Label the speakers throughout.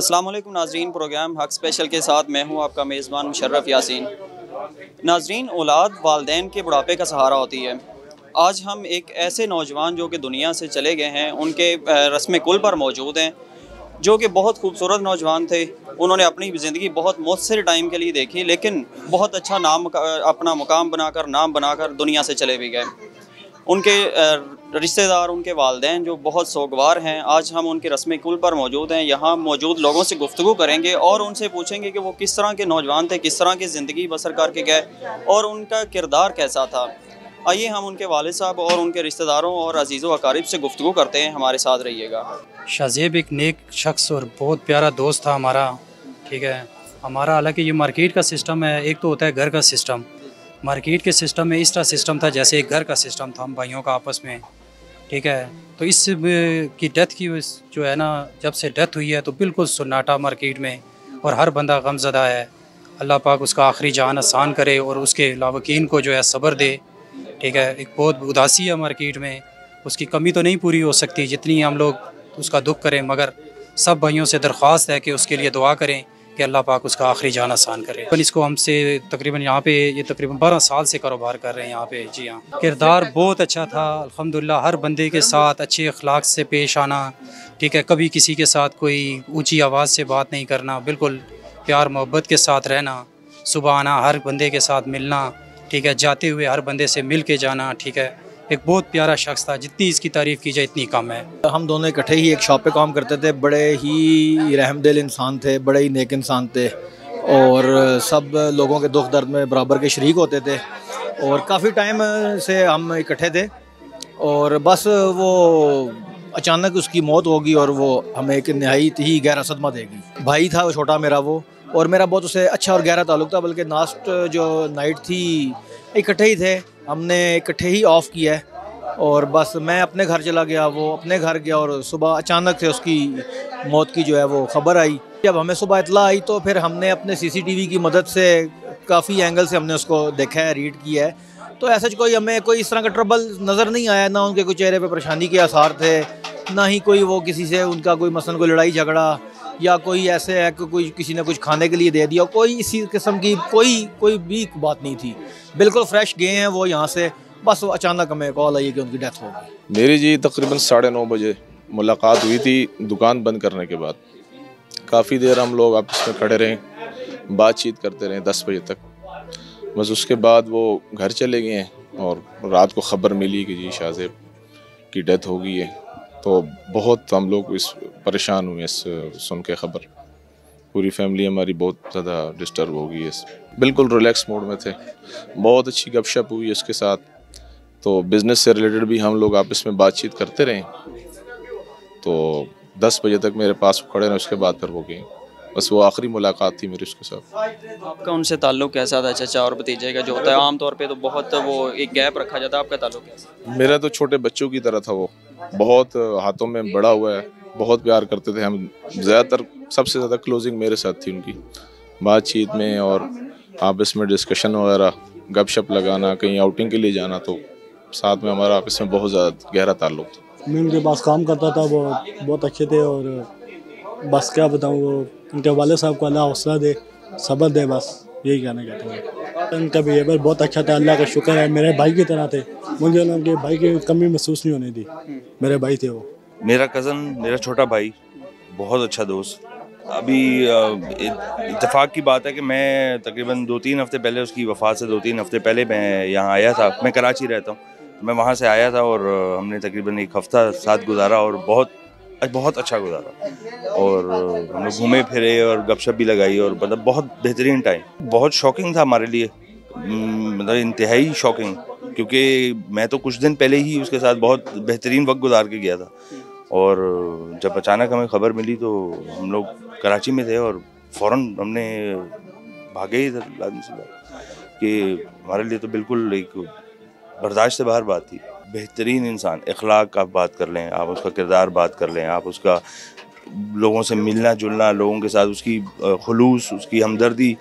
Speaker 1: अस्सलाम वालेकुम नाज़रीन, प्रोग्राम हक स्पेशल के साथ मैं हूं आपका मेज़बान मुशर्रफ यासीन। नाज़रीन, औलाद वालिदैन के बुढ़ापे का सहारा होती है। आज हम एक ऐसे नौजवान जो कि दुनिया से चले गए हैं उनके रस्म कुल पर मौजूद हैं, जो कि बहुत खूबसूरत नौजवान थे। उन्होंने अपनी ज़िंदगी बहुत मुख्तसर टाइम के लिए देखी, लेकिन बहुत अच्छा अपना मुकाम बनाकर, नाम बनाकर दुनिया से चले भी गए। उनके रिश्तेदार, उनके वालिदैन जो बहुत सोगवार हैं, आज हम उनके रस्म कुल पर मौजूद हैं। यहाँ मौजूद लोगों से गुफ्तगू करेंगे और उनसे पूछेंगे कि वो किस तरह के नौजवान थे, किस तरह की ज़िंदगी बसर करके गए और उनका किरदार कैसा था। आइए हम उनके वालिद साहब और उनके रिश्तेदारों और अजीज़ व अकारिब से गुफ्तगू करते हैं। हमारे साथ रहिएगा।
Speaker 2: शाज़ेब एक नेक शख्स और बहुत प्यारा दोस्त था हमारा। ठीक है, हमारा हालांकि ये मार्केट का सिस्टम है, एक तो होता है घर का सिस्टम। मार्केट के सिस्टम में इस तरह सिस्टम था जैसे एक घर का सिस्टम था, हम भाइयों का आपस में। ठीक है, तो इस की डेथ की जो है ना, जब से डेथ हुई है तो बिल्कुल सन्नाटा मार्केट में और हर बंदा गमज़दा है। अल्लाह पाक उसका आखिरी जान आसान करे और उसके लावकीन को जो है सब्र दे। ठीक है, एक बहुत उदासी है मार्केट में, उसकी कमी तो नहीं पूरी हो सकती जितनी हम लोग उसका दुख करें, मगर सब भाइयों से दरख्वास्त है कि उसके लिए दुआ करें कि अल्लाह पाक उसका आखिरी जान आसान करे। पर इसको हमसे तकरीबन यहाँ पे ये तकरीबन 12 साल से कारोबार कर रहे हैं यहाँ पे। जी हाँ, किरदार बहुत अच्छा था अल्हम्दुलिल्लाह। हर बंदे के साथ अच्छे अखलाक से पेश आना। ठीक है, कभी किसी के साथ कोई ऊंची आवाज़ से बात नहीं करना, बिल्कुल प्यार मोहब्बत के साथ रहना। सुबह आना, हर बंदे के साथ मिलना। ठीक है, जाते हुए हर बंदे से मिल के जाना। ठीक है, एक बहुत प्यारा शख्स था, जितनी इसकी तारीफ़ की जाए इतनी कम है।
Speaker 3: हम दोनों इकट्ठे ही एक शॉप पे काम करते थे। बड़े ही रहमदिल इंसान थे, बड़े ही नेक इंसान थे और सब लोगों के दुख दर्द में बराबर के शरीक होते थे और काफ़ी टाइम से हम इकट्ठे थे और बस वो अचानक उसकी मौत होगी और वो हमें एक नहायत ही गहरा सदमा देगी। भाई था वो छोटा मेरा वो, और मेरा बहुत उससे अच्छा और गहरा ताल्लुक़ था, बल्कि लास्ट जो नाइट थी इकट्ठे ही थे, हमने इकट्ठे ही ऑफ़ किया है और बस मैं अपने घर चला गया, वो अपने घर गया और सुबह अचानक से उसकी मौत की जो है वो ख़बर आई। जब हमें सुबह इत्तला आई तो फिर हमने अपने CCTV की मदद से काफ़ी एंगल से हमने उसको देखा है, रीड किया है, तो ऐसा हमें कोई इस तरह का ट्रबल नज़र नहीं आया। ना उनके कोई चेहरे पे परेशानी के आसार थे, ना ही कोई वो किसी से उनका कोई मसलन कोई लड़ाई झगड़ा या कोई ऐसे है कि कोई किसी ने कुछ खाने के लिए दे दिया, कोई इसी किस्म की कोई भी बात नहीं थी। बिल्कुल फ्रेश गए हैं वो यहाँ से, बस वो अचानक हमें कॉल आई कि उनकी डेथ हो गई।
Speaker 4: मेरी जी तकरीबन 9:30 बजे मुलाकात हुई थी दुकान बंद करने के बाद। काफ़ी देर हम लोग आपस में खड़े रहे, बातचीत करते रहे 10 बजे तक। बस उसके बाद वो घर चले गए हैं और रात को ख़बर मिली कि जी शाज़ेब की डेथ हो गई है। तो बहुत हम लोग इस परेशान हुए इस सुन के ख़बर। पूरी फैमिली हमारी बहुत ज़्यादा डिस्टर्ब हो गई है। बिल्कुल रिलैक्स मोड में थे, बहुत अच्छी गपशप हुई उसके साथ, तो बिज़नेस से रिलेटेड भी हम लोग आपस में बातचीत करते रहे। तो 10 बजे तक मेरे पास खड़े रहे, उसके बाद फिर वो गए। बस वो आखिरी मुलाकात थी मेरी उसके साथ।
Speaker 1: आपका उनसे ताल्लुक़ कैसा था? चाचा और भतीजे का जो होता है आम तौर पे तो बहुत वो एक गैप रखा जाता है, आपका ताल्लुक़ कैसा?
Speaker 4: मेरा तो छोटे बच्चों की तरह था वो, बहुत हाथों में बड़ा हुआ है, बहुत प्यार करते थे हम। ज़्यादातर सबसे ज़्यादा क्लोजिंग मेरे साथ थी उनकी बातचीत में और आपस में डिस्कशन वगैरह, गपशप लगाना, कहीं आउटिंग के लिए जाना, तो साथ में हमारा आपस में बहुत ज़्यादा गहरा ताल्लुक़ था।
Speaker 5: मैं उनके पास काम करता था, वो बहुत अच्छे थे और बस क्या बताऊँ, वो उनके वाले साहब को अल्लाह हौसला दे, सब्र दे, बस यही कहना चाहता हूँ। उनका बिहेवियर बहुत अच्छा था, अल्लाह का शुक्र है। मेरे भाई की तरह थे, मुझे उनके भाई की कमी महसूस नहीं होने दी। मेरे भाई थे वो।
Speaker 6: मेरा कज़न, मेरा छोटा भाई, बहुत अच्छा दोस्त। अभी इत्तेफाक की बात है कि मैं तकरीबन 2-3 हफ़्ते पहले, उसकी वफ़ात से 2-3 हफ़्ते पहले मैं यहाँ आया था। मैं कराची रहता हूँ, मैं वहाँ से आया था और हमने तकरीबन 1 हफ़्ता साथ गुजारा और बहुत अच्छा गुजारा और हम लोग घूमे फिरे और गपशप भी लगाई और मतलब बहुत बेहतरीन टाइम। बहुत शॉकिंग था हमारे लिए, मतलब इंतहाई शॉकिंग, क्योंकि मैं तो कुछ दिन पहले ही उसके साथ बहुत बेहतरीन वक्त गुजार के गया था और जब अचानक हमें ख़बर मिली तो हम लोग कराची में थे और फ़ौरन हमने भागे ही लाजमी सी बात कि हमारे लिए तो बिल्कुल एक बर्दाश्त से बाहर बात थी। बेहतरीन इंसान, अखलाक का बात कर लें आप, उसका किरदार बात कर लें आप, उसका लोगों से मिलना जुलना, लोगों के साथ उसकी खुलूस, उसकी हमदर्दी,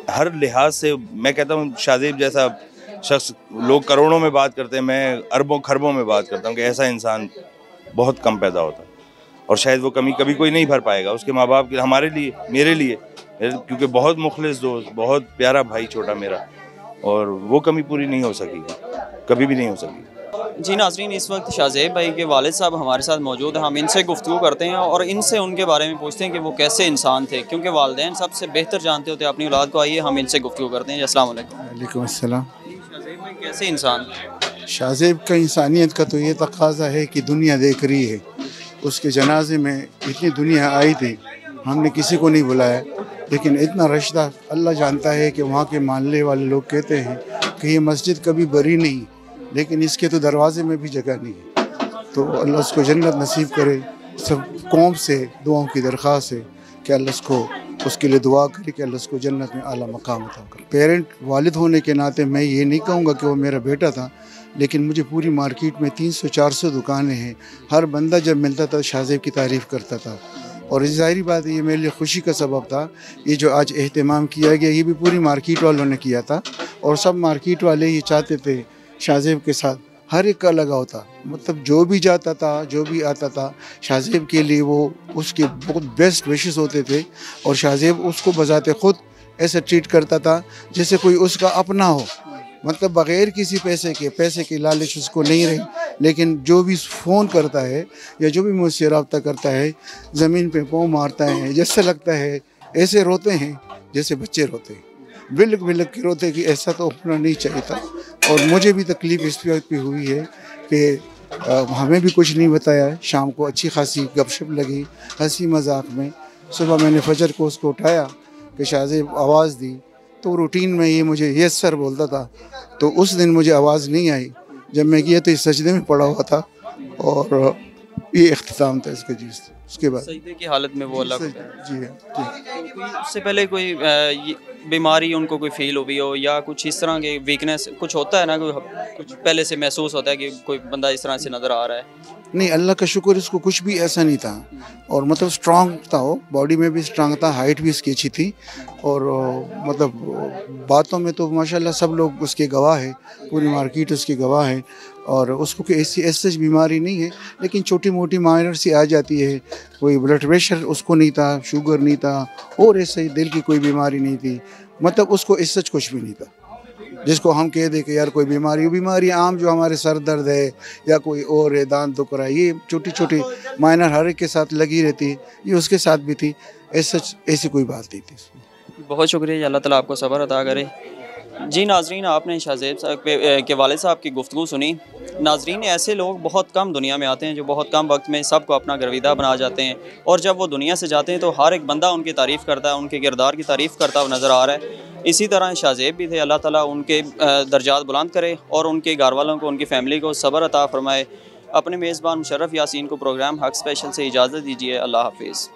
Speaker 6: हर लिहाज से मैं कहता हूँ शाज़ेब जैसा शख्स, लोग करोड़ों में बात करते हैं, मैं अरबों खरबों में बात करता हूँ कि ऐसा इंसान बहुत कम पैदा होता है और शायद वो कमी कभी कोई नहीं भर पाएगा उसके माँ बाप के, हमारे लिए, मेरे लिए, क्योंकि बहुत मुखलिस दोस्त, बहुत प्यारा भाई छोटा मेरा, और वो कमी पूरी नहीं हो सकी, कभी भी नहीं हो सकी।
Speaker 1: जी नाज़रीन, इस वक्त शाहज़ेब भाई के वालिद साहब हमारे साथ मौजूद हैं। हम इनसे गुफ्तगू करते हैं और इनसे उनके बारे में पूछते हैं कि वो कैसे इंसान थे, क्योंकि वालिदैन सबसे बेहतर जानते होते हैं अपनी औलाद को। आइए हम इनसे गुफ्तगू करते हैं। अस्सलाम वालेकुम।
Speaker 7: वालेकुम अस्सलाम।
Speaker 1: शाहज़ेब भाई कैसे इंसान थे?
Speaker 7: शाहज़ेब का इंसानियत का तो ये तकाजा है कि दुनिया देख रही है। उसके जनाजे में इतनी दुनिया आई थी, हमने किसी को नहीं बुलाया, लेकिन इतना रश्ता अल्लाह जानता है कि वहाँ के मानने वाले लोग कहते हैं कि ये मस्जिद कभी बरी नहीं, लेकिन इसके तो दरवाज़े में भी जगह नहीं है। तो अल्लाह उसको जन्नत नसीब करे। सब कौम से दुआओं की दरख्वास्त है कि अल्लाह उसको, उसके लिए दुआ करे कि अल्लाह उसको जन्नत में आला मकाम अता करे। पेरेंट वालिद होने के नाते मैं ये नहीं कहूँगा कि वो मेरा बेटा था, लेकिन मुझे पूरी मार्केट में 300-400 दुकानें हैं। हर बंदा जब मिलता था शाहज़ेब की तारीफ़ करता था, और ज़ाहिर बात है ये मेरे लिए खुशी का सबब था। ये जो आज एहतमाम किया गया ये भी पूरी मार्केट वालों ने किया था, और सब मार्केट वाले ये चाहते थे शाहज़ेब के साथ हर एक का लगाव था। मतलब जो भी जाता था, जो भी आता था, शाहज़ेब के लिए वो उसके बहुत बेस्ट विशेस होते थे, और शाहज़ेब उसको बजाते ख़ुद ऐसे ट्रीट करता था जैसे कोई उसका अपना हो। मतलब बग़ैर किसी पैसे के लालच उसको नहीं रही, लेकिन जो भी फ़ोन करता है या जो भी मुझसे रब्ता करता है, ज़मीन पे पाँव मारता है, जैसे लगता है ऐसे रोते हैं जैसे बच्चे रोते हैं, बिलक बिलक के रोते कि ऐसा तो होना नहीं चाहिए था। और मुझे भी तकलीफ़ इस बात पे हुई है कि हमें भी कुछ नहीं बताया। शाम को अच्छी खासी गपशप लगी, हंसी मजाक में। सुबह मैंने फजर को उसको उठाया कि शाहज़ेब आवाज़ दी, तो रूटीन में ये मुझे यस सर बोलता था, तो उस दिन मुझे आवाज़ नहीं आई। जब मैं गया तो इस सजदे में पड़ा हुआ था, और ये इख्तिताम था इसका। जी उसके बाद
Speaker 1: सजदे की हालत में वो अल्लाह को
Speaker 7: जी है।
Speaker 1: उससे पहले कोई बीमारी उनको कोई फील हुई हो, या कुछ इस तरह के वीकनेस कुछ होता है ना, कुछ पहले से महसूस होता है कि कोई बंदा इस तरह से नज़र आ रहा है?
Speaker 7: नहीं, अल्लाह का शुक्र इसको कुछ भी ऐसा नहीं था, और मतलब स्ट्रांग था वो, बॉडी में भी स्ट्रांग था, हाइट भी इसकी अच्छी थी, और मतलब बातों में तो माशाल्लाह सब लोग उसके गवाह है, पूरी मार्केट उसकी गवाह है। और उसको कोई ऐसी बीमारी नहीं है, लेकिन छोटी मोटी माइनर सी आ जाती है। कोई ब्लड प्रेशर उसको नहीं था, शुगर नहीं था, और ऐसे ही दिल की कोई बीमारी नहीं थी। मतलब उसको इससे कुछ भी नहीं था जिसको हम कह दें कि यार कोई बीमारी आम जो हमारे सर दर्द है या कोई और है, दांत दुख रहा है, ये छोटी छोटी माइनर हर एक के साथ लगी रहती है, ये उसके साथ भी थी। ऐसी कोई बात नहीं थी।
Speaker 1: बहुत शुक्रिया, अल्लाह ताला आपको सब्र अता करे। जी नाजरीन, आपने शाहज़ेब साहब के वालिद साहब की गुफ्तगू सुनी। नाजरीन, ऐसे लोग बहुत कम दुनिया में आते हैं जो बहुत कम वक्त में सबको अपना गर्विदा बना जाते हैं, और जब वो दुनिया से जाते हैं तो हर एक बंदा उनकी तारीफ़ करता है, उनके किरदार की तारीफ़ करता हुआ नज़र आ रहा है। इसी तरह शाहज़ेब भी थे। अल्लाह ताला उनके दर्जात बुलंद करे और उनके घर वालों को, उनकी फ़ैमिली को सब्र अता फ़रमाए। अपने मेज़बान मुशर्रफ यासीन को प्रोग्राम हक स्पेशल से इजाज़त दीजिए। अल्लाह हाफिज़।